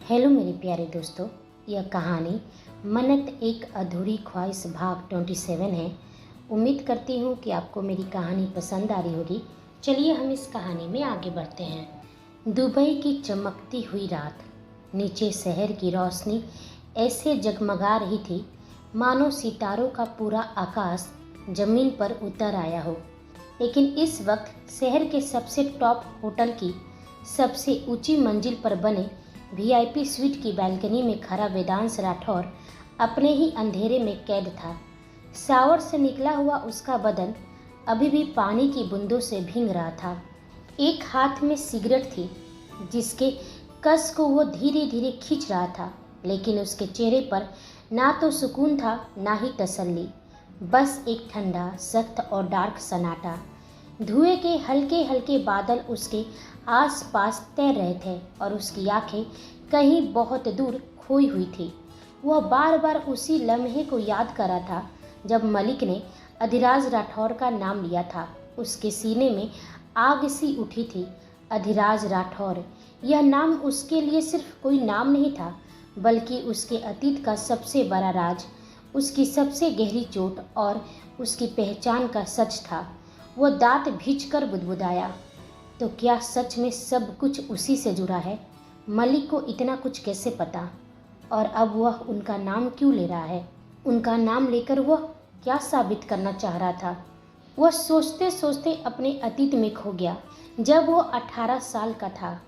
Hello मेरे प्यारे दोस्तों, यह कहानी मन्नत एक अधूरी ख्वाहिश भाग 27 है। उम्मीद करती हूँ कि आपको मेरी कहानी पसंद आ रही होगी। चलिए हम इस कहानी में आगे बढ़ते हैं। दुबई की चमकती हुई रात, नीचे शहर की रोशनी ऐसे जगमगा रही थी मानो सितारों का पूरा आकाश जमीन पर उतर आया हो। लेकिन इस वक्त शहर के सबसे टॉप होटल की सबसे ऊंची मंजिल पर बने वीआईपी स्वीट की बालकनी में खड़ा वेदांश राठौर अपने ही अंधेरे में कैद था। शावर से निकला हुआ उसका बदन अभी भी पानी की बूंदों से भीग रहा था। एक हाथ में सिगरेट थी जिसके कस को वो धीरे धीरे खींच रहा था, लेकिन उसके चेहरे पर ना तो सुकून था ना ही तसल्ली, बस एक ठंडा सख्त और डार्क सन्नाटा। धुएं के हल्के हल्के बादल उसके आसपास तैर रहे थे और उसकी आंखें कहीं बहुत दूर खोई हुई थी। वह बार बार उसी लम्हे को याद कर रहा था जब मलिक ने अधिराज राठौर का नाम लिया था। उसके सीने में आग सी उठी थी। अधिराज राठौर, यह नाम उसके लिए सिर्फ कोई नाम नहीं था, बल्कि उसके अतीत का सबसे बड़ा राज, उसकी सबसे गहरी चोट और उसकी पहचान का सच था। वो दांत भींचकर बुदबुदाया, तो क्या सच में सब कुछ उसी से जुड़ा है? मलिक को इतना कुछ कैसे पता? और अब वह उनका नाम क्यों ले रहा है? उनका नाम लेकर वह क्या साबित करना चाह रहा था? वह सोचते सोचते अपने अतीत में खो गया। जब वो 18 साल का था,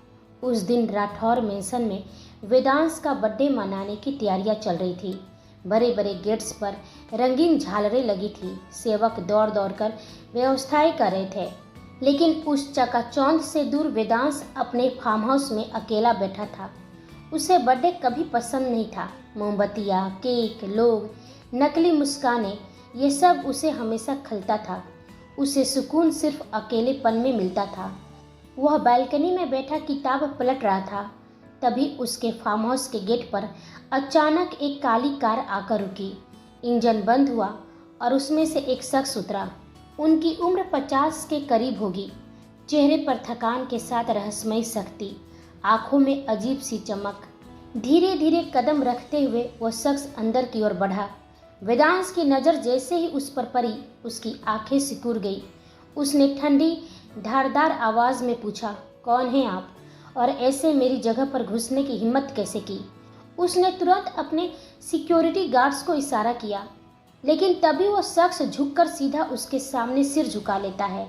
उस दिन राठौर मेंशन में वेदांश का बर्थडे मनाने की तैयारियां चल रही थी। बड़े बड़े गेट्स पर रंगीन झालरें लगी थी। सेवक दौड़ दौड़ कर व्यवस्थाएं कर रहे थे, लेकिन उस चकाचौंध से दूर वेदांश अपने फार्म हाउस में अकेला बैठा था। उसे बर्थडे कभी पसंद नहीं था। मोमबत्तियाँ, केक, लोग, नकली मुस्कानें, ये सब उसे हमेशा खलता था। उसे सुकून सिर्फ अकेलेपन में मिलता था। वह बालकनी में बैठा किताब पलट रहा था, तभी उसके फार्म हाउस के गेट पर अचानक एक काली कार आकर रुकी। इंजन बंद हुआ और उसमें से एक शख्स उतरा। उनकी उम्र 50 के करीब होगी। चेहरे पर थकान के साथ रहस्यमयी शक्ति, आंखों में अजीब सी चमक। धीरे धीरे कदम रखते हुए वह शख्स अंदर की ओर बढ़ा। वेदांश की नज़र जैसे ही उस पर पड़ी, उसकी आंखें सिकुड़ गई। उसने ठंडी धारदार आवाज़ में पूछा, कौन हैं आप, और ऐसे मेरी जगह पर घुसने की हिम्मत कैसे की? उसने तुरंत अपने सिक्योरिटी गार्ड्स को इशारा किया, लेकिन तभी वो शख्स झुककर सीधा उसके सामने सिर झुका लेता है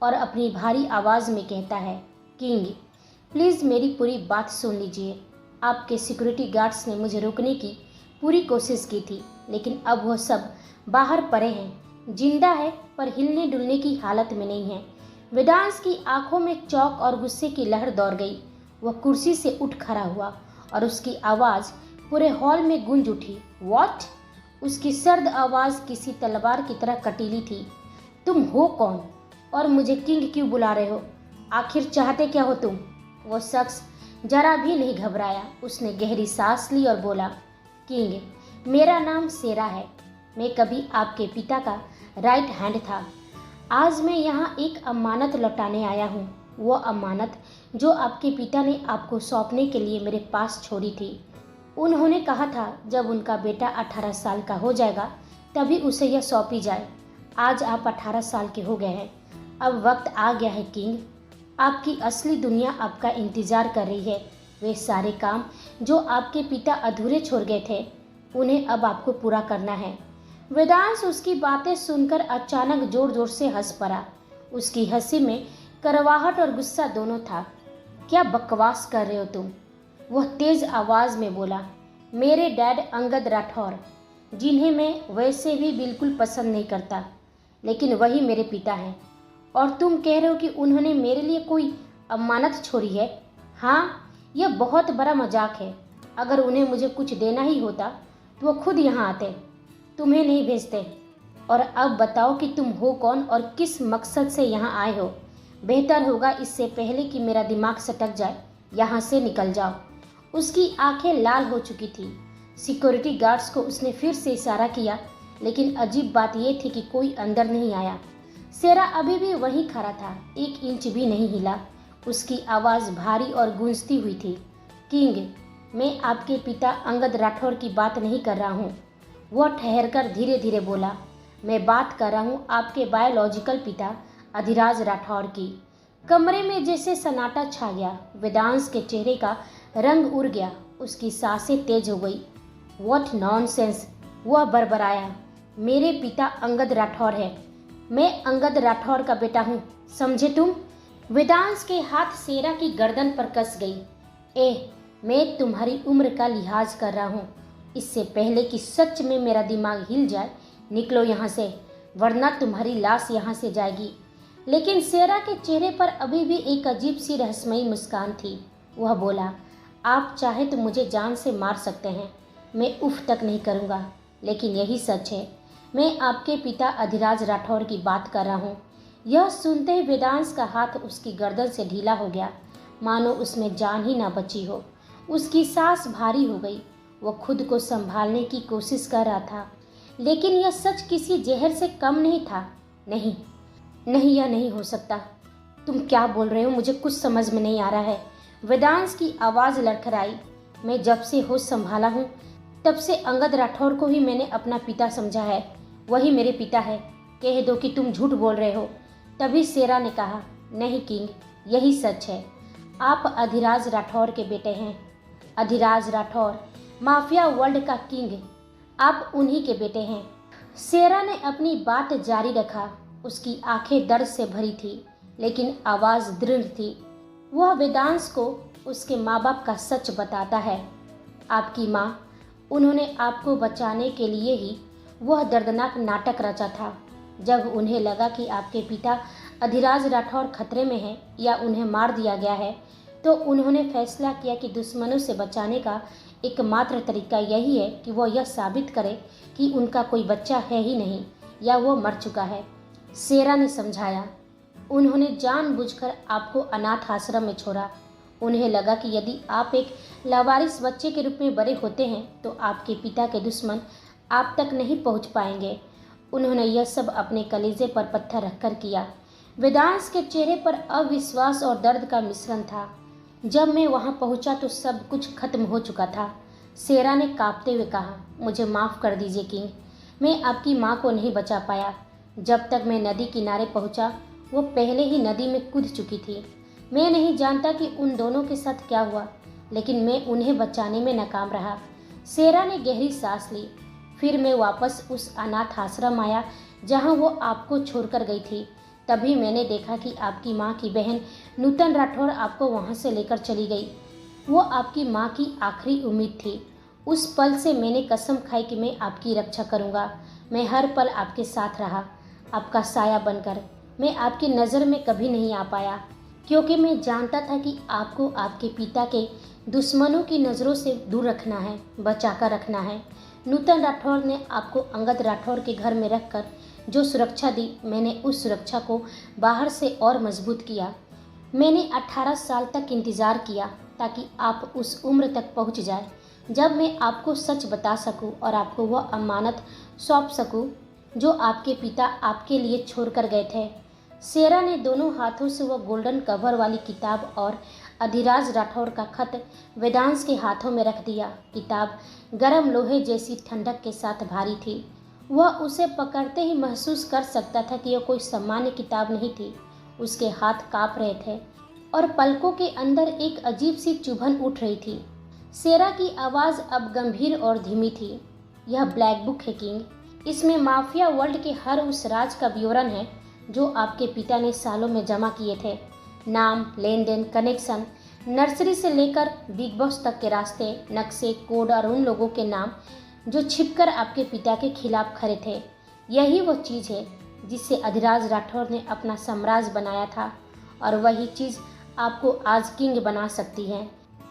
और अपनी भारी आवाज़ में कहता है, किंग, प्लीज़ मेरी पूरी बात सुन लीजिए। आपके सिक्योरिटी गार्ड्स ने मुझे रोकने की पूरी कोशिश की थी, लेकिन अब वह सब बाहर पड़े हैं। जिंदा है पर हिलने डुलने की हालत में नहीं है। वेदांश की आंखों में चौंक और गुस्से की लहर दौड़ गई। वह कुर्सी से उठ खड़ा हुआ और उसकी आवाज़ पूरे हॉल में गूंज उठी। व्हाट? उसकी सर्द आवाज़ किसी तलवार की तरह कटीली थी। तुम हो कौन और मुझे किंग क्यों बुला रहे हो? आखिर चाहते क्या हो तुम? वो शख्स जरा भी नहीं घबराया। उसने गहरी सांस ली और बोला, किंग, मेरा नाम सेरा है। मैं कभी आपके पिता का राइट हैंड था। आज मैं यहाँ एक अमानत लौटाने आया हूँ। वो अमानत जो आपके पिता ने आपको सौंपने के लिए मेरे पास छोड़ी थी। उन्होंने कहा था जब उनका बेटा 18 साल का हो जाएगा तभी उसे यह सौंपी जाए। आज आप 18 साल के हो गए हैं। अब वक्त आ गया है किंग। आपकी असली दुनिया आपका इंतज़ार कर रही है। वे सारे काम जो आपके पिता अधूरे छोड़ गए थे, उन्हें अब आपको पूरा करना है। वेदांश उसकी बातें सुनकर अचानक जोर जोर से हंस पड़ा। उसकी हंसी में कड़वाहट और गुस्सा दोनों था। क्या बकवास कर रहे हो तुम? वह तेज आवाज़ में बोला, मेरे डैड अंगद राठौर, जिन्हें मैं वैसे भी बिल्कुल पसंद नहीं करता, लेकिन वही मेरे पिता हैं। और तुम कह रहे हो कि उन्होंने मेरे लिए कोई अमानत छोड़ी है? हाँ, यह बहुत बड़ा मजाक है। अगर उन्हें मुझे कुछ देना ही होता तो वो खुद यहाँ आते, तुम्हें नहीं भेजते। और अब बताओ कि तुम हो कौन और किस मकसद से यहाँ आए हो? बेहतर होगा इससे पहले कि मेरा दिमाग सटक जाए, यहाँ से निकल जाओ। उसकी आंखें लाल हो चुकी थी। सिक्योरिटी गार्ड्स को उसने फिर से इशारा किया, लेकिन अजीब बात यह थी कि कोई अंदर नहीं आया। सेरा अभी भी वहीं खड़ा था, 1 इंच भी नहीं हिला। उसकी आवाज़ भारी और गूंजती हुई थी, किंग, मैं आपके पिता अंगद राठौर की बात नहीं कर रहा हूँ। वह ठहरकर धीरे धीरे बोला, मैं बात कर रहा हूँ आपके बायोलॉजिकल पिता अधिराज राठौर की। कमरे में जैसे सन्नाटा छा गया। वेदांश के चेहरे का रंग उड़ गया, उसकी सांसें तेज हो गई। व्हाट नॉनसेंस, वह बड़बड़ाया। मेरे पिता अंगद राठौर है, मैं अंगद राठौर का बेटा हूँ, समझे तुम? वेदांश के हाथ सेरा की गर्दन पर कस गई। मैं तुम्हारी उम्र का लिहाज कर रहा हूँ। इससे पहले कि सच में मेरा दिमाग हिल जाए, निकलो यहाँ से, वरना तुम्हारी लाश यहाँ से जाएगी। लेकिन सेरा के चेहरे पर अभी भी एक अजीब सी रहस्यमयी मुस्कान थी। वह बोला, आप चाहे तो मुझे जान से मार सकते हैं, मैं उफ तक नहीं करूँगा, लेकिन यही सच है, मैं आपके पिता अधिराज राठौर की बात कर रहा हूँ। यह सुनते ही वेदांश का हाथ उसकी गर्दन से ढीला हो गया, मानो उसमें जान ही ना बची हो। उसकी सांस भारी हो गई। वह खुद को संभालने की कोशिश कर रहा था, लेकिन यह सच किसी जहर से कम नहीं था। नहीं नहीं, यह नहीं हो सकता। तुम क्या बोल रहे हो? मुझे कुछ समझ में नहीं आ रहा है। वेदांश की आवाज़ लड़खड़ाई। मैं जब से होश संभाला हूँ, तब से अंगद राठौर को ही मैंने अपना पिता समझा है। वही मेरे पिता है। कह दो कि तुम झूठ बोल रहे हो। तभी सेरा ने कहा, नहीं किंग, यही सच है, आप अधिराज राठौर के बेटे हैं। अधिराज राठौर, माफिया वर्ल्ड का किंग, आप उन्हीं के बेटे हैं। सेरा ने अपनी बात जारी रखा। उसकी आंखें दर्द से भरी थी, लेकिन आवाज़ दृढ़ थी। वह वेदांश को उसके माँ बाप का सच बताता है। आपकी माँ, उन्होंने आपको बचाने के लिए ही वह दर्दनाक नाटक रचा था। जब उन्हें लगा कि आपके पिता अधिराज राठौर खतरे में हैं या उन्हें मार दिया गया है, तो उन्होंने फैसला किया कि दुश्मनों से बचाने का एकमात्र तरीका यही है कि वह यह साबित करे कि उनका कोई बच्चा है ही नहीं या वह मर चुका है। सेरा ने समझाया, उन्होंने जानबूझकर आपको अनाथ आश्रम में छोड़ा। उन्हें लगा कि यदि आप एक लावारिस बच्चे के रूप में बड़े होते हैं तो आपके पिता के दुश्मन आप तक नहीं पहुंच पाएंगे। उन्होंने यह सब अपने कलेजे पर पत्थर रखकर किया। वेदांश के चेहरे पर अविश्वास और दर्द का मिश्रण था। जब मैं वहां पहुंचा तो सब कुछ खत्म हो चुका था। सेरा ने कांपते हुए कहा, मुझे माफ़ कर दीजिए किंग, मैं आपकी माँ को नहीं बचा पाया। जब तक मैं नदी किनारे पहुंचा, वो पहले ही नदी में कूद चुकी थी। मैं नहीं जानता कि उन दोनों के साथ क्या हुआ, लेकिन मैं उन्हें बचाने में नाकाम रहा। सेरा ने गहरी सांस ली। फिर मैं वापस उस अनाथ आश्रम आया जहां वो आपको छोड़कर गई थी। तभी मैंने देखा कि आपकी माँ की बहन नूतन राठौर आपको वहां से लेकर चली गई। वो आपकी माँ की आखिरी उम्मीद थी। उस पल से मैंने कसम खाई कि मैं आपकी रक्षा करूँगा। मैं हर पल आपके साथ रहा, आपका साया बनकर। मैं आपकी नज़र में कभी नहीं आ पाया, क्योंकि मैं जानता था कि आपको आपके पिता के दुश्मनों की नज़रों से दूर रखना है, बचाकर रखना है। नूतन राठौर ने आपको अंगद राठौर के घर में रखकर जो सुरक्षा दी, मैंने उस सुरक्षा को बाहर से और मजबूत किया। मैंने 18 साल तक इंतज़ार किया ताकि आप उस उम्र तक पहुंच जाए जब मैं आपको सच बता सकूं और आपको वह अमानत सौंप सकूं जो आपके पिता आपके लिए छोड़ कर गए थे। सेरा ने दोनों हाथों से वह गोल्डन कवर वाली किताब और अधिराज राठौर का खत वेदांश के हाथों में रख दिया। किताब गर्म लोहे जैसी ठंडक के साथ भारी थी। वह उसे पकड़ते ही महसूस कर सकता था कि यह कोई सामान्य किताब नहीं थी। उसके हाथ कांप रहे थे और पलकों के अंदर एक अजीब सी चुभन उठ रही थी। सेरा की आवाज़ अब गंभीर और धीमी थी। यह ब्लैक बुक है किंग, इसमें माफिया वर्ल्ड के हर उस राज का विवरण है जो आपके पिता ने सालों में जमा किए थे। नाम, लेन देन, कनेक्शन, नर्सरी से लेकर बिग बॉस तक के रास्ते, नक्शे, कोड और उन लोगों के नाम जो छिपकर आपके पिता के खिलाफ खड़े थे। यही वो चीज़ है जिससे अधिराज राठौर ने अपना साम्राज्य बनाया था, और वही चीज़ आपको आज किंग बना सकती है।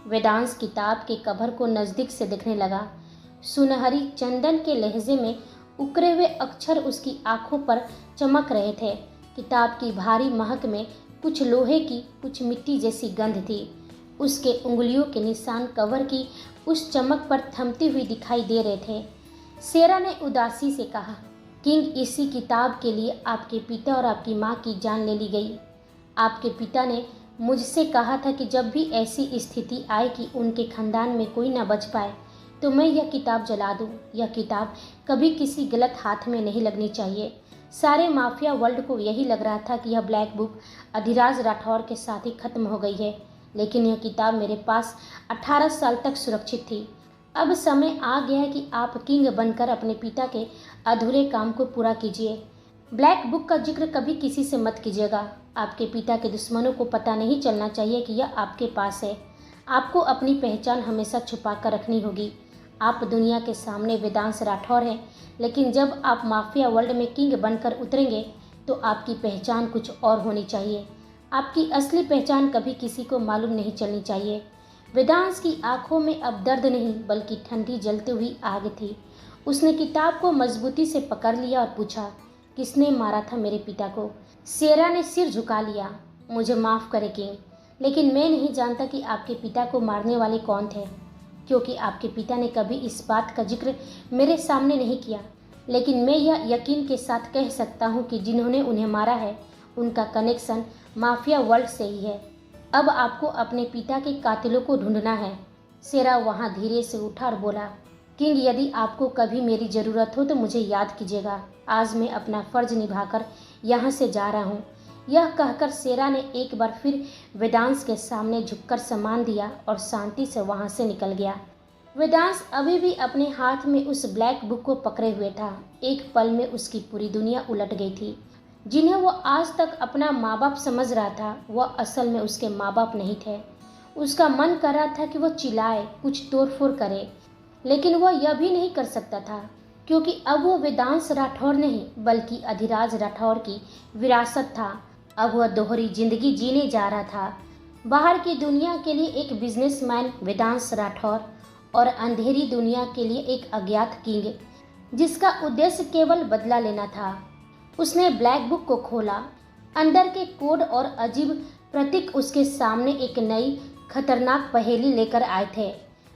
वेदांश किताब के कवर को नज़दीक से देखने लगा। सुनहरी चंदन के लहजे में उकरे हुए अक्षर उसकी आंखों पर चमक रहे थे। किताब की भारी महक में कुछ लोहे की, कुछ मिट्टी जैसी गंध थी। उसके उंगलियों के निशान कवर की उस चमक पर थमती हुई दिखाई दे रहे थे। सेरा ने उदासी से कहा, किंग, इसी किताब के लिए आपके पिता और आपकी माँ की जान ले ली गई। आपके पिता ने मुझसे कहा था कि जब भी ऐसी स्थिति आए कि उनके खानदान में कोई ना बच पाए तो मैं यह किताब जला दूं। यह किताब कभी किसी गलत हाथ में नहीं लगनी चाहिए। सारे माफिया वर्ल्ड को यही लग रहा था कि यह ब्लैक बुक अधिराज राठौर के साथ ही खत्म हो गई है, लेकिन यह किताब मेरे पास 18 साल तक सुरक्षित थी। अब समय आ गया है कि आप किंग बनकर अपने पिता के अधूरे काम को पूरा कीजिए। ब्लैक बुक का जिक्र कभी किसी से मत कीजिएगा। आपके पिता के दुश्मनों को पता नहीं चलना चाहिए कि यह आपके पास है। आपको अपनी पहचान हमेशा छुपा कर रखनी होगी। आप दुनिया के सामने वेदांश राठौर हैं, लेकिन जब आप माफिया वर्ल्ड में किंग बनकर उतरेंगे तो आपकी पहचान कुछ और होनी चाहिए। आपकी असली पहचान कभी किसी को मालूम नहीं चलनी चाहिए। वेदांश की आंखों में अब दर्द नहीं बल्कि ठंडी जलती हुई आग थी। उसने किताब को मजबूती से पकड़ लिया और पूछा, किसने मारा था मेरे पिता को? शेरा ने सिर झुका लिया। मुझे माफ़ करें किंग, लेकिन मैं नहीं जानता कि आपके पिता को मारने वाले कौन थे, क्योंकि आपके पिता ने कभी इस बात का जिक्र मेरे सामने नहीं किया। लेकिन मैं यह यकीन के साथ कह सकता हूँ कि जिन्होंने उन्हें मारा है उनका कनेक्शन माफिया वर्ल्ड से ही है। अब आपको अपने पिता के कातिलों को ढूंढना है। शेरा वहाँ धीरे से उठा और बोला, किंग, यदि आपको कभी मेरी ज़रूरत हो तो मुझे याद कीजिएगा। आज मैं अपना फ़र्ज निभाकर यहाँ से जा रहा हूँ। यह कहकर शेरा ने एक बार फिर वेदांश के सामने झुककर सम्मान दिया और शांति से वहाँ से निकल गया। वेदांश अभी भी अपने हाथ में उस ब्लैक बुक को पकड़े हुए था। एक पल में उसकी पूरी दुनिया उलट गई थी। जिन्हें वो आज तक अपना माँ बाप समझ रहा था, वह असल में उसके माँ बाप नहीं थे। उसका मन कर रहा था कि वह चिल्लाए, कुछ तोड़फोड़ करे, लेकिन वह यह भी नहीं कर सकता था, क्योंकि अब वो वेदांश राठौर नहीं बल्कि अधिराज राठौर की विरासत था। अब वह दोहरी जिंदगी जीने जा रहा था। बाहर की दुनिया के लिए एक बिजनेसमैन वेदांश राठौर और अंधेरी दुनिया के लिए एक अज्ञात किंग, जिसका उद्देश्य केवल बदला लेना था। उसने ब्लैक बुक को खोला। अंदर के कोड और अजीब प्रतीक उसके सामने एक नई खतरनाक पहेली लेकर आए थे।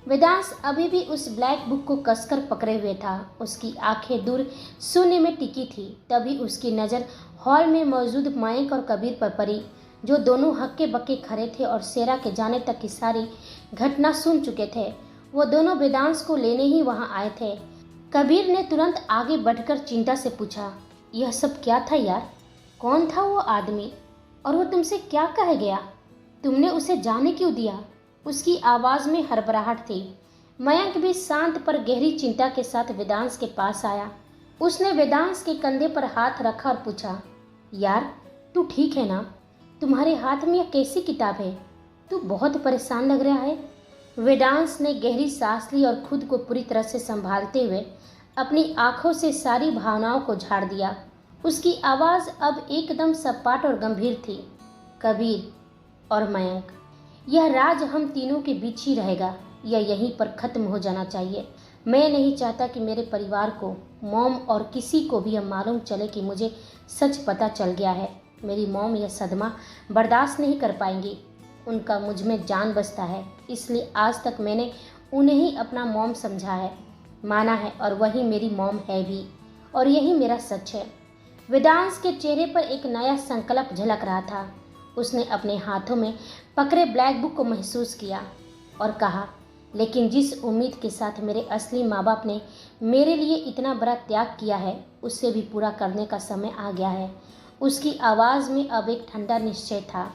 वेदांश अभी भी उस ब्लैक बुक को कसकर पकड़े हुए था। उसकी आंखें दूर शून्य में टिकी थी। तभी उसकी नज़र हॉल में मौजूद मयंक और कबीर पर पड़ी, जो दोनों हक्के बक्के खड़े थे और शेरा के जाने तक की सारी घटना सुन चुके थे। वो दोनों वेदांश को लेने ही वहाँ आए थे। कबीर ने तुरंत आगे बढ़कर चिंता से पूछा, यह सब क्या था यार? कौन था वो आदमी और वो तुमसे क्या कह गया? तुमने उसे जाने क्यों दिया? उसकी आवाज़ में हड़बड़ाहट थी। मयंक भी शांत पर गहरी चिंता के साथ वेदांश के पास आया। उसने वेदांश के कंधे पर हाथ रखा और पूछा, यार तू ठीक है ना? तुम्हारे हाथ में यह कैसी किताब है? तू बहुत परेशान लग रहा है। वेदांश ने गहरी सांस ली और खुद को पूरी तरह से संभालते हुए अपनी आंखों से सारी भावनाओं को झाड़ दिया। उसकी आवाज़ अब एकदम सपाट और गंभीर थी। कबीर और मयंक, यह राज हम तीनों के बीच ही रहेगा। यह यहीं पर ख़त्म हो जाना चाहिए। मैं नहीं चाहता कि मेरे परिवार को, मॉम और किसी को भी यह मालूम चले कि मुझे सच पता चल गया है। मेरी मॉम यह सदमा बर्दाश्त नहीं कर पाएंगी। उनका मुझ में जान बसता है, इसलिए आज तक मैंने उन्हें ही अपना मॉम समझा है, माना है, और वही मेरी मॉम है भी, और यही मेरा सच है। वेदांश के चेहरे पर एक नया संकल्प झलक रहा था। उसने अपने हाथों में पकड़े ब्लैक बुक को महसूस किया और कहा, लेकिन जिस उम्मीद के साथ मेरे असली माँ बाप ने मेरे लिए इतना बड़ा त्याग किया है, उससे भी पूरा करने का समय आ गया है। उसकी आवाज़ में अब एक ठंडा निश्चय था।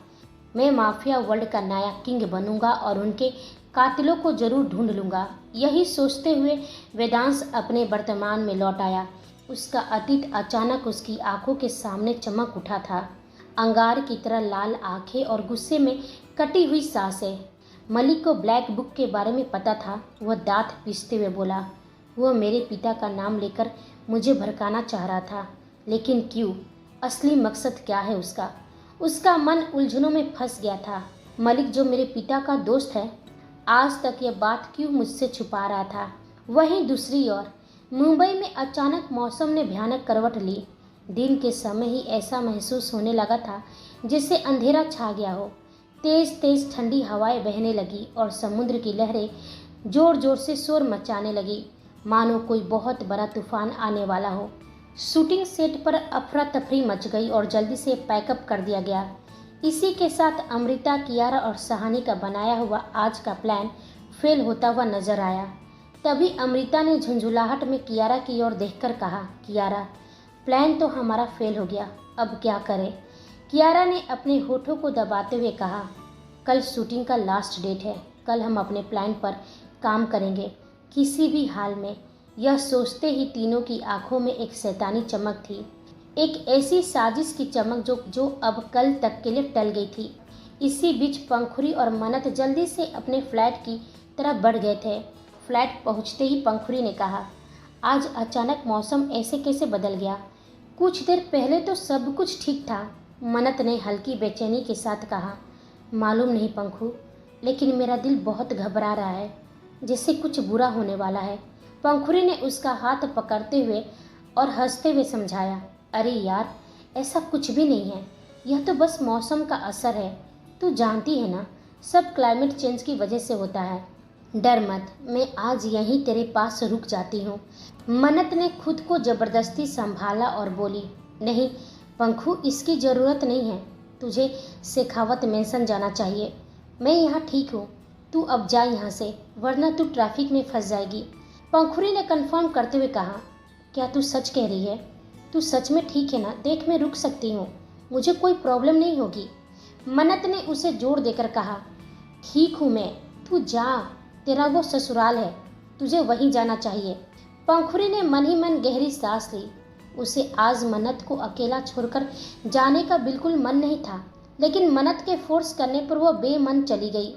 मैं माफिया वर्ल्ड का नया किंग बनूंगा और उनके कातिलों को जरूर ढूंढ लूँगा। यही सोचते हुए वेदांश अपने वर्तमान में लौट आया। उसका अतीत अचानक उसकी आंखों के सामने चमक उठा था। अंगार की तरह लाल आंखें और गुस्से में कटी हुई सांसें। मलिक को ब्लैक बुक के बारे में पता था। वह दांत पीसते हुए बोला, वह मेरे पिता का नाम लेकर मुझे भड़काना चाह रहा था, लेकिन क्यों? असली मकसद क्या है उसका? उसका मन उलझनों में फंस गया था। मलिक जो मेरे पिता का दोस्त है, आज तक यह बात क्यों मुझसे छुपा रहा था? वहीं दूसरी ओर मुंबई में अचानक मौसम ने भयानक करवट ली। दिन के समय ही ऐसा महसूस होने लगा था जैसे अंधेरा छा गया हो। तेज तेज ठंडी हवाएं बहने लगी और समुद्र की लहरें जोर जोर से शोर मचाने लगी, मानो कोई बहुत बड़ा तूफान आने वाला हो। शूटिंग सेट पर अफरा तफरी मच गई और जल्दी से पैकअप कर दिया गया। इसी के साथ अमृता, कियारा और सहानी का बनाया हुआ आज का प्लान फेल होता हुआ नजर आया। तभी अमृता ने झुंझुलाहट में कियारा की ओर देखकर कहा, कियारा, प्लान तो हमारा फेल हो गया, अब क्या करें? कियारा ने अपने होठों को दबाते हुए कहा, कल शूटिंग का लास्ट डेट है, कल हम अपने प्लान पर काम करेंगे किसी भी हाल में। यह सोचते ही तीनों की आंखों में एक शैतानी चमक थी, एक ऐसी साजिश की चमक जो अब कल तक के लिए टल गई थी। इसी बीच पंखुड़ी और मन्नत जल्दी से अपने फ्लैट की तरफ बढ़ गए थे। फ्लैट पहुंचते ही पंखुड़ी ने कहा, आज अचानक मौसम ऐसे कैसे बदल गया? कुछ देर पहले तो सब कुछ ठीक था। मन्नत ने हल्की बेचैनी के साथ कहा, मालूम नहीं पंखु, लेकिन मेरा दिल बहुत घबरा रहा है, जैसे कुछ बुरा होने वाला है। पंखुड़ी ने उसका हाथ पकड़ते हुए और हंसते हुए समझाया, अरे यार, ऐसा कुछ भी नहीं है, यह तो बस मौसम का असर है। तू जानती है ना, सब क्लाइमेट चेंज की वजह से होता है। डर मत, मैं आज यहीं तेरे पास रुक जाती हूँ। मन्नत ने खुद को जबरदस्ती संभाला और बोली, नहीं पंखु, इसकी ज़रूरत नहीं है, तुझे शेखावत मेंशन जाना चाहिए। मैं यहाँ ठीक हूँ, तू अब जा यहाँ से, वरना तू ट्रैफिक में फंस जाएगी। पंखुड़ी ने कंफर्म करते हुए कहा, क्या तू सच कह रही है? तू सच में ठीक है ना? देख, मैं रुक सकती हूँ, मुझे कोई प्रॉब्लम नहीं होगी। मन्नत ने उसे जोर देकर कहा, ठीक हूँ मैं, तू जा, तेरा वो ससुराल है, तुझे वहीं जाना चाहिए। पंखुड़ी ने मन ही मन गहरी सांस ली। उसे आज मन्नत को अकेला छोड़कर जाने का बिल्कुल मन नहीं था, लेकिन मन्नत के फोर्स करने पर वह बेमन चली गई।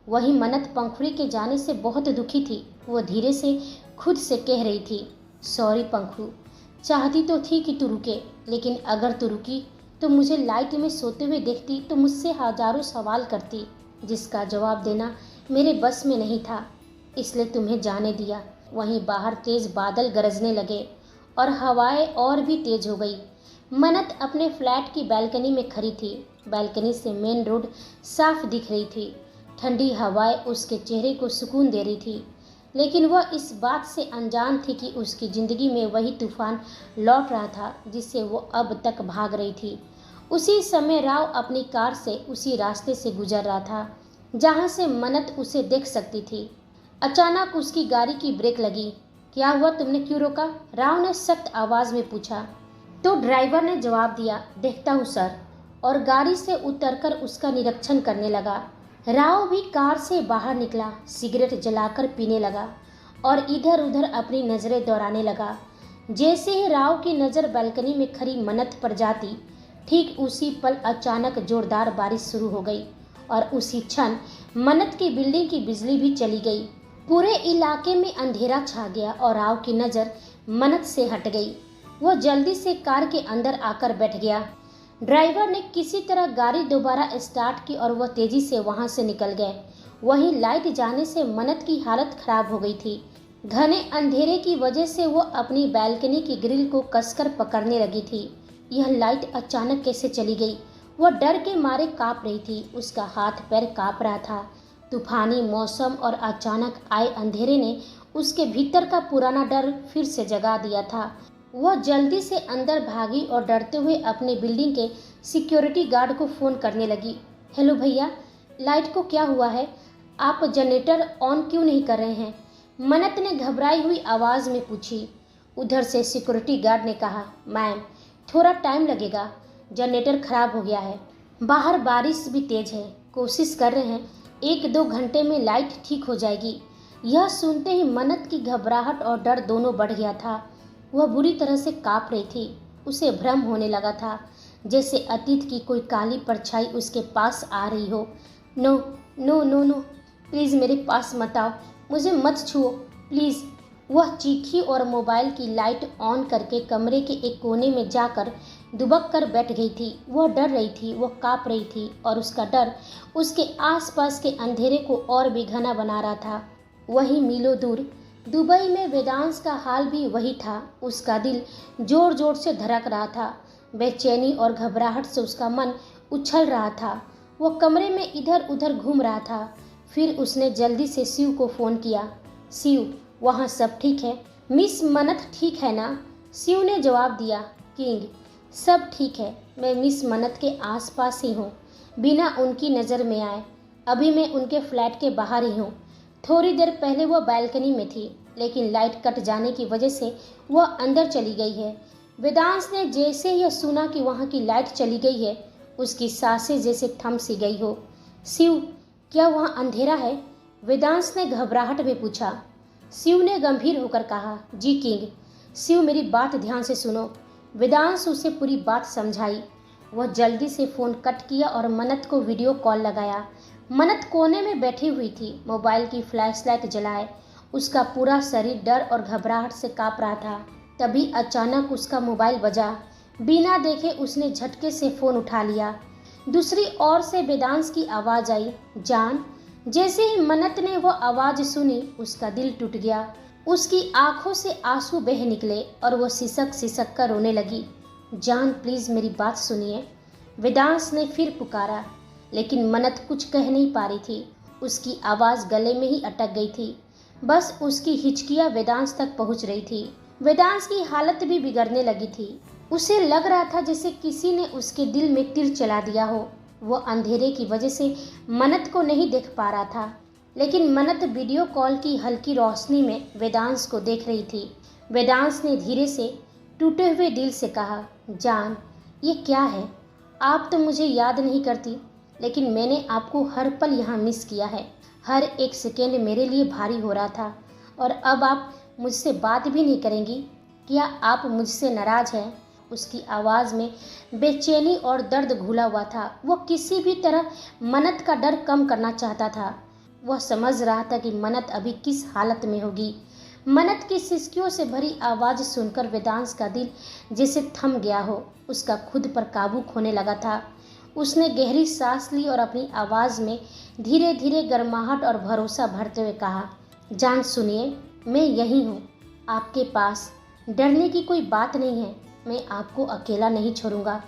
वहीं मन्नत पंखुड़ी के जाने से बहुत दुखी थी। वो धीरे से खुद से कह रही थी, सॉरी पंखु, चाहती तो थी कि तू रुके, लेकिन अगर तू रुकी तो मुझे लाइट में सोते हुए देखती तो मुझसे हजारों सवाल करती, जिसका जवाब देना मेरे बस में नहीं था, इसलिए तुम्हें जाने दिया। वहीं बाहर तेज बादल गरजने लगे और हवाएं और भी तेज हो गई। मन्नत अपने फ्लैट की बालकनी में खड़ी थी। बालकनी से मेन रोड साफ दिख रही थी। ठंडी हवाएं उसके चेहरे को सुकून दे रही थी, लेकिन वह इस बात से अनजान थी कि उसकी ज़िंदगी में वही तूफान लौट रहा था जिससे वो अब तक भाग रही थी। उसी समय राव अपनी कार से उसी रास्ते से गुजर रहा था जहाँ से मन्नत उसे देख सकती थी। अचानक उसकी गाड़ी की ब्रेक लगी। क्या हुआ, तुमने क्यों रोका? राव ने सख्त आवाज़ में पूछा। तो ड्राइवर ने जवाब दिया, देखता हूँ सर, और गाड़ी से उतरकर उसका निरीक्षण करने लगा। राव भी कार से बाहर निकला, सिगरेट जलाकर पीने लगा और इधर उधर अपनी नज़रें दौड़ाने लगा। जैसे ही राव की नज़र बालकनी में खड़ी मन्नत पर जाती, ठीक उसी पल अचानक जोरदार बारिश शुरू हो गई और उसी क्षण मन्नत की बिल्डिंग की बिजली भी चली गई। पूरे इलाके में अंधेरा छा गया और राव की नज़र मन्नत से हट गई। वह जल्दी से कार के अंदर आकर बैठ गया। ड्राइवर ने किसी तरह गाड़ी दोबारा स्टार्ट की और वह तेजी से वहां से निकल गए। वहीं लाइट जाने से मन्नत की हालत खराब हो गई थी। घने अंधेरे की वजह से वह अपनी बालकनी की ग्रिल को कसकर पकड़ने लगी थी। यह लाइट अचानक कैसे चली गई? वह डर के मारे कांप रही थी। उसका हाथ पैर कांप रहा था। तूफानी मौसम और अचानक आए अंधेरे ने उसके भीतर का पुराना डर फिर से जगा दिया था। वह जल्दी से अंदर भागी और डरते हुए अपने बिल्डिंग के सिक्योरिटी गार्ड को फ़ोन करने लगी। हेलो भैया, लाइट को क्या हुआ है? आप जनरेटर ऑन क्यों नहीं कर रहे हैं? मन्नत ने घबराई हुई आवाज़ में पूछी। उधर से सिक्योरिटी गार्ड ने कहा, मैम थोड़ा टाइम लगेगा, जनरेटर ख़राब हो गया है, बाहर बारिश भी तेज़ है, कोशिश कर रहे हैं, 1-2 घंटे में लाइट ठीक हो जाएगी। यह सुनते ही मन्नत की घबराहट और डर दोनों बढ़ गया था। वह बुरी तरह से काँप रही थी। उसे भ्रम होने लगा था, जैसे अतीत की कोई काली परछाई उसके पास आ रही हो। No no no no, please मेरे पास मत आओ, मुझे मत छुओ प्लीज़। वह चीखी और मोबाइल की लाइट ऑन करके कमरे के एक कोने में जाकर दुबक कर बैठ गई थी। वह डर रही थी, वह काँप रही थी और उसका डर उसके आसपास के अंधेरे को और भी घना बना रहा था। वहीं मीलों दूर दुबई में वेदांश का हाल भी वही था। उसका दिल जोर जोर से धड़क रहा था। बेचैनी और घबराहट से उसका मन उछल रहा था। वह कमरे में इधर उधर घूम रहा था। फिर उसने जल्दी से शिव को फ़ोन किया। शिव, वहाँ सब ठीक है? मिस मन्नत ठीक है ना? शिव ने जवाब दिया, किंग सब ठीक है, मैं मिस मन्नत के आसपास ही हूँ। बिना उनकी नज़र में आए। अभी मैं उनके फ्लैट के बाहर ही हूँ। थोड़ी देर पहले वह बालकनी में थी, लेकिन लाइट कट जाने की वजह से वह अंदर चली गई है। वेदांश ने जैसे यह सुना कि वहाँ की लाइट चली गई है, उसकी सांसें जैसे थम सी गई हो। शिव, क्या वहाँ अंधेरा है? वेदांश ने घबराहट में पूछा। शिव ने गंभीर होकर कहा, जी किंग। शिव, मेरी बात ध्यान से सुनो। वेदांश उसे पूरी बात समझाई। वह जल्दी से फ़ोन कट किया और मन्नत को वीडियो कॉल लगाया। मन्नत कोने में बैठी हुई थी, मोबाइल की फ्लैशलाइट जलाए। उसका पूरा शरीर डर और घबराहट से काँप रहा था। तभी अचानक उसका मोबाइल बजा। बिना देखे उसने झटके से फ़ोन उठा लिया। दूसरी ओर से वेदांश की आवाज़ आई, जान। जैसे ही मन्नत ने वह आवाज़ सुनी, उसका दिल टूट गया। उसकी आंखों से आंसू बह निकले और वो सिसक सिसक कर रोने लगी। जान, प्लीज़ मेरी बात सुनिए। वेदांश ने फिर पुकारा, लेकिन मन्नत कुछ कह नहीं पा रही थी। उसकी आवाज़ गले में ही अटक गई थी। बस उसकी हिचकियाँ वेदांश तक पहुँच रही थी। वेदांश की हालत भी बिगड़ने लगी थी। उसे लग रहा था जैसे किसी ने उसके दिल में तीर चला दिया हो। वो अंधेरे की वजह से मन्नत को नहीं देख पा रहा था, लेकिन मन्नत वीडियो कॉल की हल्की रोशनी में वेदांश को देख रही थी। वेदांश ने धीरे से टूटे हुए दिल से कहा, जान, ये क्या है? आप तो मुझे याद नहीं करती, लेकिन मैंने आपको हर पल यहाँ मिस किया है। हर एक सेकेंड मेरे लिए भारी हो रहा था, और अब आप मुझसे बात भी नहीं करेंगी? क्या आप मुझसे नाराज़ हैं? उसकी आवाज़ में बेचैनी और दर्द घुला हुआ था। वो किसी भी तरह मन्नत का डर कम करना चाहता था। वह समझ रहा था कि मन्नत अभी किस हालत में होगी। मन्नत की सिसकियों से भरी आवाज़ सुनकर वेदांश का दिल जैसे थम गया हो। उसका खुद पर काबू खोने लगा था। उसने गहरी सांस ली और अपनी आवाज़ में धीरे धीरे गर्माहट और भरोसा भरते हुए कहा, जान सुनिए, मैं यहीं हूँ आपके पास। डरने की कोई बात नहीं है। मैं आपको अकेला नहीं छोड़ूंगा।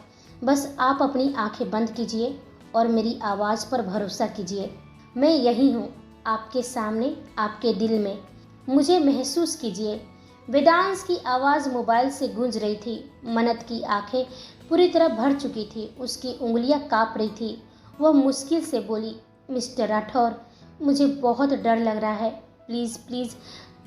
बस आप अपनी आंखें बंद कीजिए और मेरी आवाज़ पर भरोसा कीजिए। मैं यहीं हूँ, आपके सामने, आपके दिल में। मुझे महसूस कीजिए। वेदांश की आवाज़ मोबाइल से गूंज रही थी। मन्नत की आंखें पूरी तरह भर चुकी थी। उसकी उंगलियां काँप रही थी। वह मुश्किल से बोली, मिस्टर राठौर, मुझे बहुत डर लग रहा है। प्लीज़ प्लीज़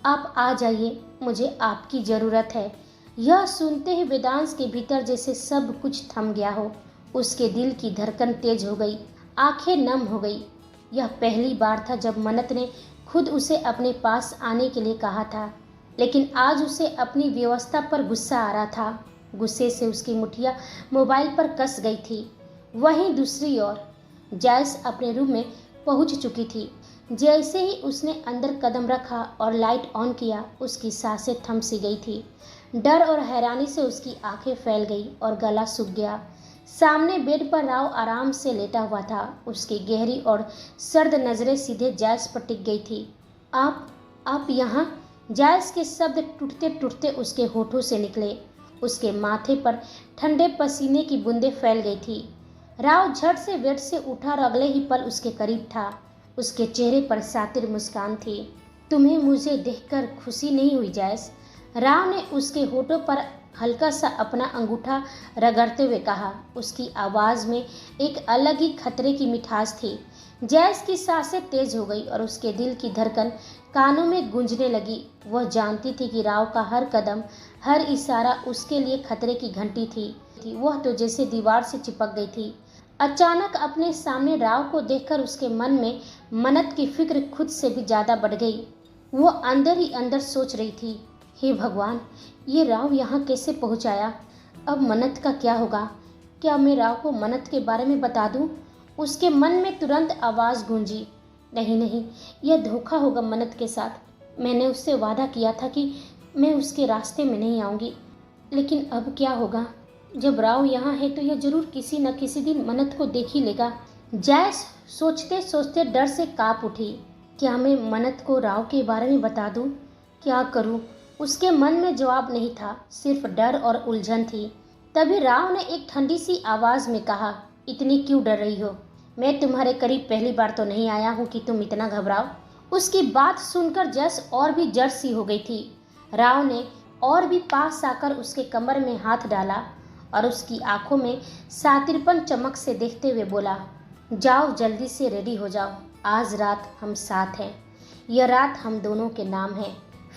आप आ जाइए, मुझे आपकी ज़रूरत है। यह सुनते ही वेदांश के भीतर जैसे सब कुछ थम गया हो। उसके दिल की धड़कन तेज हो गई, आंखें नम हो गई। यह पहली बार था जब मन्नत ने खुद उसे अपने पास आने के लिए कहा था, लेकिन आज उसे अपनी व्यवस्था पर गुस्सा आ रहा था। गुस्से से उसकी मुठ्ठियाँ मोबाइल पर कस गई थी। वहीं दूसरी ओर जैस अपने रूम में पहुंच चुकी थी। जैसे ही उसने अंदर कदम रखा और लाइट ऑन किया, उसकी सांसें थम सी गई थी। डर और हैरानी से उसकी आंखें फैल गई और गला सूख गया। सामने बेड पर राव आराम से लेटा हुआ था। उसकी गहरी और सर्द नज़रें सीधे जैस पर टिक गई थी। आप यहाँ? जैस के शब्द टूटते टूटते उसके होठों से निकले। उसके माथे पर ठंडे पसीने की बूंदें फैल गई थी। राव झट से बेड से उठा और अगले ही पल उसके करीब था। उसके चेहरे पर सातिर मुस्कान थी। तुम्हें मुझे देखकर खुशी नहीं हुई जैस? राव ने उसके होठों पर हल्का सा अपना अंगूठा रगड़ते हुए कहा। उसकी आवाज़ में एक अलग ही खतरे की मिठास थी। जैस की सांसें तेज हो गई और उसके दिल की धड़कन कानों में गूंजने लगी। वह जानती थी कि राव का हर कदम, हर इशारा उसके लिए खतरे की घंटी थी। वह तो जैसे दीवार से चिपक गई थी। अचानक अपने सामने राव को देखकर उसके मन में मन्नत की फिक्र खुद से भी ज़्यादा बढ़ गई। वो अंदर ही अंदर सोच रही थी, हे भगवान, ये राव यहाँ कैसे पहुँचाया? अब मन्नत का क्या होगा? क्या मैं राव को मन्नत के बारे में बता दूँ? उसके मन में तुरंत आवाज़ गूंजी, नहीं नहीं, यह धोखा होगा मन्नत के साथ। मैंने उससे वादा किया था कि मैं उसके रास्ते में नहीं आऊँगी, लेकिन अब क्या होगा? जब राव यहाँ है तो यह जरूर किसी न किसी दिन मन्नत को देख ही लेगा। जैस सोचते सोचते डर से काँप उठी। क्या मैं मन्नत को राव के बारे में बता दूँ? क्या करूँ? उसके मन में जवाब नहीं था, सिर्फ डर और उलझन थी। तभी राव ने एक ठंडी सी आवाज़ में कहा, इतनी क्यों डर रही हो? मैं तुम्हारे करीब पहली बार तो नहीं आया हूँ कि तुम इतना घबराओ। उसकी बात सुनकर जस और भी जड़ सी हो गई थी। राव ने और भी पास आकर उसके कमर में हाथ डाला और उसकी आंखों में सातिरपन चमक से देखते हुए बोला, जाओ जल्दी से रेडी हो जाओ, आज रात हम साथ हैं, यह रात हम दोनों के नाम है।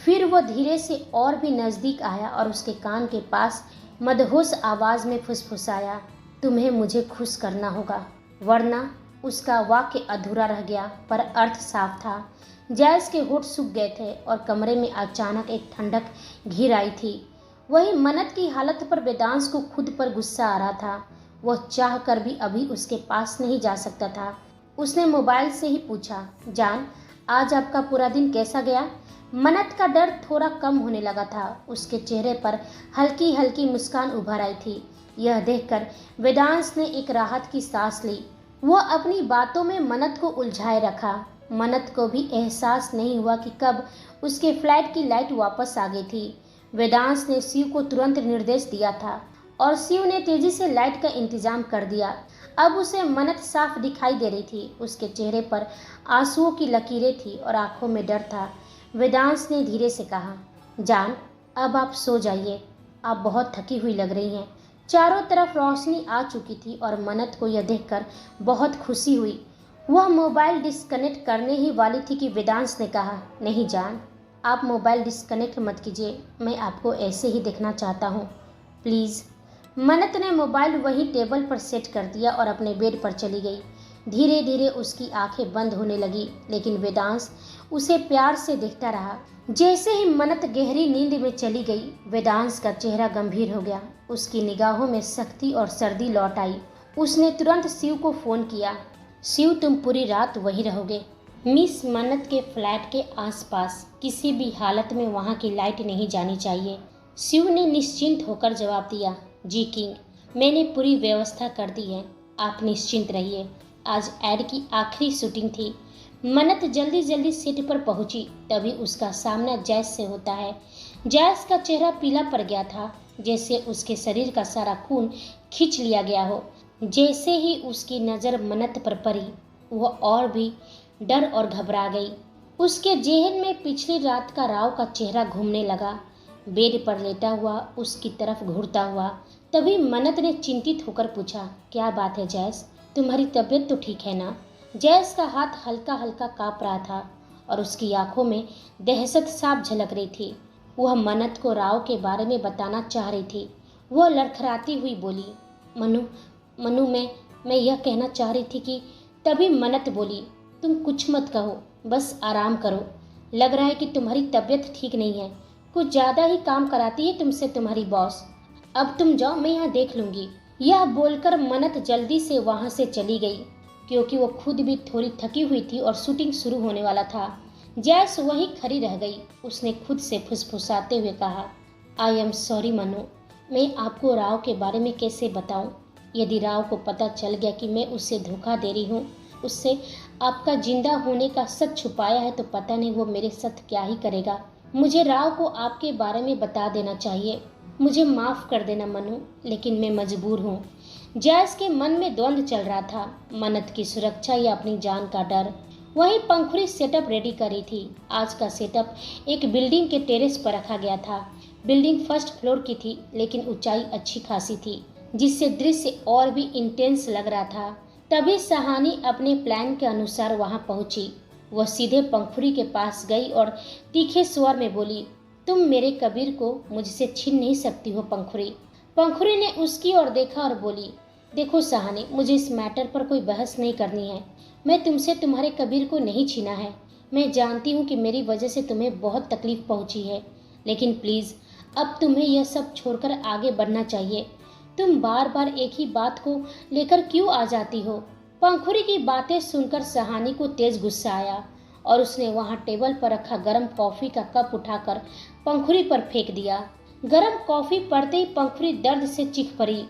फिर वो धीरे से और भी नज़दीक आया और उसके कान के पास मदहोश आवाज़ में फुसफुसाया, तुम्हें मुझे खुश करना होगा, वरना। उसका वाक्य अधूरा रह गया, पर अर्थ साफ था। जैस के होठ सूख गए थे और कमरे में अचानक एक ठंडक घिर आई थी। वही मन्नत की हालत पर वेदांश को खुद पर गुस्सा आ रहा था। वह चाह कर भी अभी उसके पास नहीं जा सकता था। उसने मोबाइल से ही पूछा, जान, आज आपका पूरा दिन कैसा गया? मन्नत का डर थोड़ा कम होने लगा था। उसके चेहरे पर हल्की हल्की मुस्कान उभर आई थी। यह देखकर वेदांश ने एक राहत की सांस ली। वह अपनी बातों में मन्नत को उलझाए रखा। मन्नत को भी एहसास नहीं हुआ कि कब उसके फ्लैट की लाइट वापस आ गई थी। वेदांश ने शिव को तुरंत निर्देश दिया था और शिव ने तेजी से लाइट का इंतजाम कर दिया। अब उसे मन्नत साफ दिखाई दे रही थी। उसके चेहरे पर आंसुओं की लकीरें थी और आंखों में डर था। वेदांश ने धीरे से कहा, जान, अब आप सो जाइए, आप बहुत थकी हुई लग रही हैं। चारों तरफ रोशनी आ चुकी थी और मन्नत को यह देखकर बहुत खुशी हुई। वह मोबाइल डिस्कनेक्ट करने ही वाली थी कि वेदांश ने कहा, नहीं जान, आप मोबाइल डिस्कनेक्ट मत कीजिए, मैं आपको ऐसे ही देखना चाहता हूँ, प्लीज़। मन्नत ने मोबाइल वहीं टेबल पर सेट कर दिया और अपने बेड पर चली गई। धीरे धीरे उसकी आंखें बंद होने लगी, लेकिन वेदांश उसे प्यार से देखता रहा। जैसे ही मन्नत गहरी नींद में चली गई, वेदांश का चेहरा गंभीर हो गया। उसकी निगाहों में सख्ती और सर्दी लौट आई। उसने तुरंत शिव को फ़ोन किया। शिव, तुम पूरी रात वहीं रहोगे। मिस मन्नत के फ्लैट के आसपास किसी भी हालत में वहाँ की लाइट नहीं जानी चाहिए। शिव ने निश्चिंत होकर जवाब दिया, जी किंग, मैंने पूरी व्यवस्था कर दी है, आप निश्चिंत रहिए। आज एड की आखिरी शूटिंग थी। मन्नत जल्दी जल्दी सेट पर पहुंची। तभी उसका सामना जैस से होता है। जैस का चेहरा पीला पड़ गया था, जैसे उसके शरीर का सारा खून खींच लिया गया हो। जैसे ही उसकी नज़र मन्नत पर पड़ी, वह और भी डर और घबरा गई। उसके जेहन में पिछली रात का राव का चेहरा घूमने लगा, बेड पर लेटा हुआ उसकी तरफ घूरता हुआ। तभी मन्नत ने चिंतित होकर पूछा, क्या बात है जैस, तुम्हारी तबीयत तो ठीक है ना? जैस का हाथ हल्का हल्का काँप रहा था और उसकी आंखों में दहशत साफ झलक रही थी। वह मन्नत को राव के बारे में बताना चाह रही थी। वह लड़खड़ाती हुई बोली, मनु मनु मैं यह कहना चाह रही थी कि। तभी मन्नत बोली, तुम कुछ मत कहो, बस आराम करो। लग रहा है कि तुम्हारी तबीयत ठीक नहीं है, कुछ ज़्यादा ही काम कराती है तुमसे तुम्हारी बॉस। अब तुम जाओ, मैं यहाँ देख लूँगी। यह बोलकर मन्नत जल्दी से वहाँ से चली गई, क्योंकि वो खुद भी थोड़ी थकी हुई थी और शूटिंग शुरू होने वाला था। जैस वहीं खड़ी रह गई। उसने खुद से फुसफुसाते हुए कहा, आई एम सॉरी मनु, मैं आपको राव के बारे में कैसे बताऊं? यदि राव को पता चल गया कि मैं उसे धोखा दे रही हूँ, उससे आपका जिंदा होने का सच छुपाया है, तो पता नहीं वो मेरे साथ क्या ही करेगा। मुझे राव को आपके बारे में बता देना चाहिए। मुझे माफ़ कर देना मनु, लेकिन मैं मजबूर हूँ। जैस के मन में द्वंद्व चल रहा था, मन्नत की सुरक्षा या अपनी जान का डर। वहीं पंखुड़ी सेटअप रेडी करी थी। आज का सेटअप एक बिल्डिंग के टेरेस पर रखा गया था। बिल्डिंग फर्स्ट फ्लोर की थी, लेकिन ऊंचाई अच्छी खासी थी, जिससे दृश्य और भी इंटेंस लग रहा था। तभी सहानी अपने प्लान के अनुसार वहां पहुंची। वह सीधे पंखुड़ी के पास गई और तीखे स्वर में बोली, तुम मेरे कबीर को मुझसे छीन नहीं सकती हो पंखुड़ी। पंखुड़ी ने उसकी ओर देखा और बोली, देखो सहानी, मुझे इस मैटर पर कोई बहस नहीं करनी है। मैं तुमसे तुम्हारे कबीर को नहीं छीना है। मैं जानती हूँ कि मेरी वजह से तुम्हें बहुत तकलीफ पहुँची है, लेकिन प्लीज़ अब तुम्हें यह सब छोड़कर आगे बढ़ना चाहिए। तुम बार बार एक ही बात को लेकर क्यों आ जाती हो? पंखुड़ी की बातें सुनकर सहानी को तेज गुस्सा आया और उसने वहाँ टेबल पर रखा गर्म कॉफ़ी का कप उठाकर पंखुड़ी पर फेंक दिया। गर्म कॉफ़ी पड़ते ही पंखुड़ी दर्द से चीख पड़ी।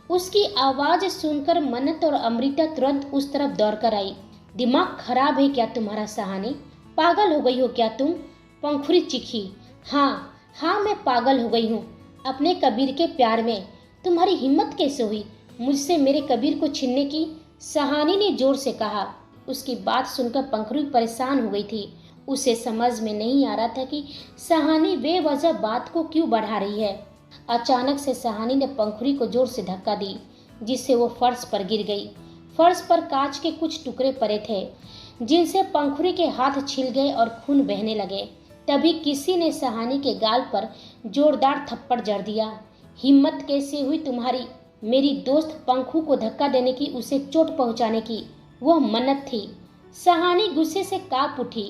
उसकी आवाज़ सुनकर मन्नत और अमृता तुरंत उस तरफ दौड़कर आई। दिमाग खराब है क्या तुम्हारा सहानी? पागल हो गई हो क्या तुम? पंखुड़ी चीखी। हाँ, मैं पागल हो गई हूँ अपने कबीर के प्यार में। तुम्हारी हिम्मत कैसे हुई मुझसे मेरे कबीर को छीनने की? सहानी ने जोर से कहा। उसकी बात सुनकर पंखुड़ी परेशान हो गई थी। उसे समझ में नहीं आ रहा था कि सहानी बेवजह बात को क्यों बढ़ा रही है। अचानक से सहानी ने पंखुड़ी को जोर से धक्का दी, जिससे वो फर्श पर गिर गई। फर्श पर कांच के कुछ टुकड़े पड़े थे जिनसे पंखुड़ी के हाथ छिल गए और खून बहने लगे। तभी किसी ने सहानी के गाल पर जोरदार थप्पड़ जड़ दिया। हिम्मत कैसे हुई तुम्हारी मेरी दोस्त पंखू को धक्का देने की, उसे चोट पहुंचाने की? वह मन्नत थी। सहानी गुस्से से कांप उठी।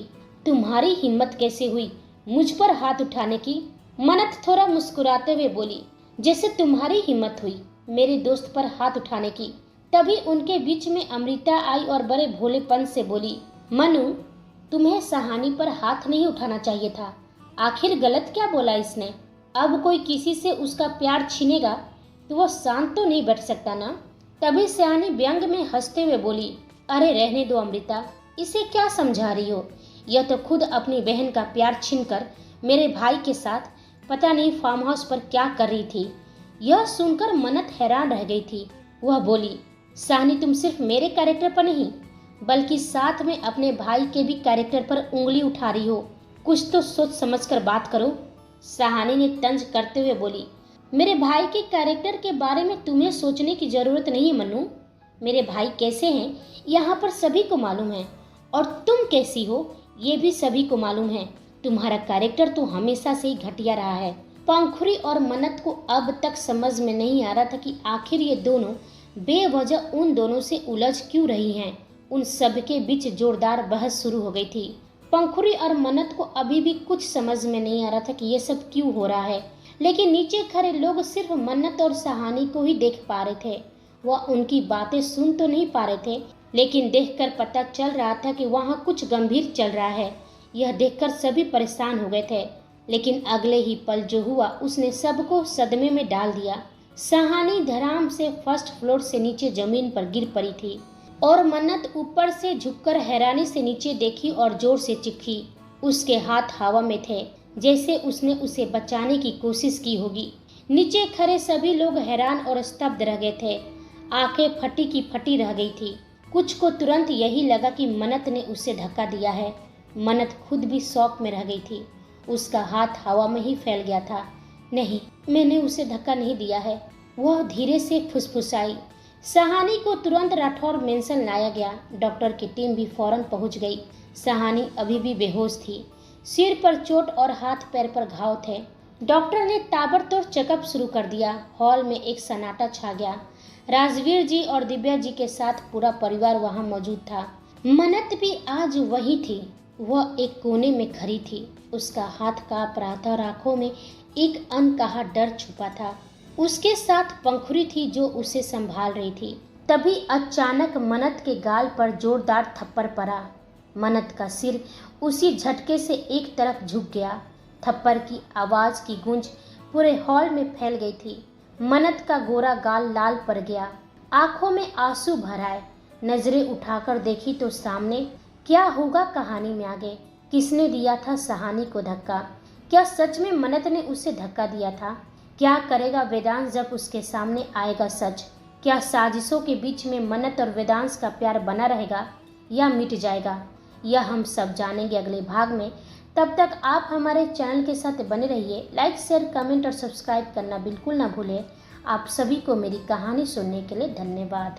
तुम्हारी हिम्मत कैसे हुई मुझ पर हाथ उठाने की? मन्नत थोड़ा मुस्कुराते हुए बोली, जैसे तुम्हारी हिम्मत हुई मेरे दोस्त पर हाथ उठाने की। तभी उनके बीच में अमृता आई और बड़े भोलेपन से बोली, मनु, तुम्हें सहानी पर हाथ नहीं उठाना चाहिए था। आखिर गलत क्या बोला इसने? अब कोई किसी से उसका प्यार छीनेगा तो वो शांत तो नहीं बैठ सकता ना। तभी सहानी व्यंग में हंसते हुए बोली, अरे रहने दो अमृता, इसे क्या समझा रही हो? यह तो खुद अपनी बहन का प्यार छीनकर मेरे भाई के साथ पता नहीं फार्म हाउस पर क्या कर रही थी। यह सुनकर मन्नत हैरान रह गई थी। वह बोली, सहानी, तुम सिर्फ मेरे कैरेक्टर पर नहीं बल्कि साथ में अपने भाई के भी कैरेक्टर पर उंगली उठा रही हो। कुछ तो सोच समझकर बात करो। सहानी ने तंज करते हुए बोली, मेरे भाई के कैरेक्टर के बारे में तुम्हें सोचने की जरूरत नहीं है मन्नू। मेरे भाई कैसे हैं यहाँ पर सभी को मालूम है, और तुम कैसी हो ये भी सभी को मालूम है। तुम्हारा कैरेक्टर तो हमेशा से ही घटिया रहा है। पंखुड़ी और मन्नत को अब तक समझ में नहीं आ रहा था कि आखिर ये दोनों बेवजह उन दोनों से उलझ क्यों रही हैं। उन सब के बीच जोरदार बहस शुरू हो गई थी। पंखुड़ी और मन्नत को अभी भी कुछ समझ में नहीं आ रहा था कि ये सब क्यों हो रहा है, लेकिन नीचे खड़े लोग सिर्फ मन्नत और सहानी को ही देख पा रहे थे। वह उनकी बातें सुन तो नहीं पा रहे थे, लेकिन देखकर पता चल रहा था कि वहाँ कुछ गंभीर चल रहा है। यह देखकर सभी परेशान हो गए थे, लेकिन अगले ही पल जो हुआ उसने सबको सदमे में डाल दिया। सहानी धड़ाम से फर्स्ट फ्लोर से नीचे जमीन पर गिर पड़ी थी और मन्नत ऊपर से झुककर हैरानी से नीचे देखी और जोर से चीखी। उसके हाथ हवा में थे, जैसे उसने उसे बचाने की कोशिश की होगी। नीचे खड़े सभी लोग हैरान और स्तब्ध रह गए थे। आंखें फटी की फटी रह गई थी। कुछ को तुरंत यही लगा कि मन्नत ने उसे धक्का दिया है। मन्नत खुद भी शॉक में रह गई थी। उसका हाथ हवा में ही फैल गया था। नहीं, मैंने उसे धक्का नहीं दिया है, वह धीरे से फुसफुसाई। सहानी को तुरंत राठौर मेंशन लाया गया। डॉक्टर की टीम भी फौरन पहुंच गई। सहानी अभी भी बेहोश थी। सिर पर चोट और हाथ पैर पर घाव थे। डॉक्टर ने ताबड़तोड़ चेकअप शुरू कर दिया। हॉल में एक सन्नाटा छा गया। राजवीर जी और दिव्या जी के साथ पूरा परिवार वहां मौजूद था। मन्नत भी आज वही थी। वह एक कोने में खड़ी थी। उसका हाथ कांप रहा था और आंखों में एक अनकहा डर छुपा था। उसके साथ पंखुड़ी थी जो उसे संभाल रही थी। तभी अचानक मन्नत के गाल पर जोरदार थप्पड़ पड़ा। मन्नत का सिर उसी झटके से एक तरफ झुक गया। थप्पड़ की आवाज की गूंज पूरे हॉल में फैल गई थी। मन्नत का गोरा गाल लाल पड़ गया। आंखों में आंसू भर आए। नजरें उठाकर देखी तो सामने क्या होगा कहानी में आगे। किसने दिया था सहानी को धक्का? क्या सच में मन्नत ने उसे धक्का दिया था? क्या करेगा वेदांश जब उसके सामने आएगा सच? क्या साजिशों के बीच में मन्नत और वेदांश का प्यार बना रहेगा या मिट जाएगा? यह हम सब जानेंगे अगले भाग में। तब तक आप हमारे चैनल के साथ बने रहिए। लाइक, शेयर, कमेंट और सब्सक्राइब करना बिल्कुल ना भूलें। आप सभी को मेरी कहानी सुनने के लिए धन्यवाद।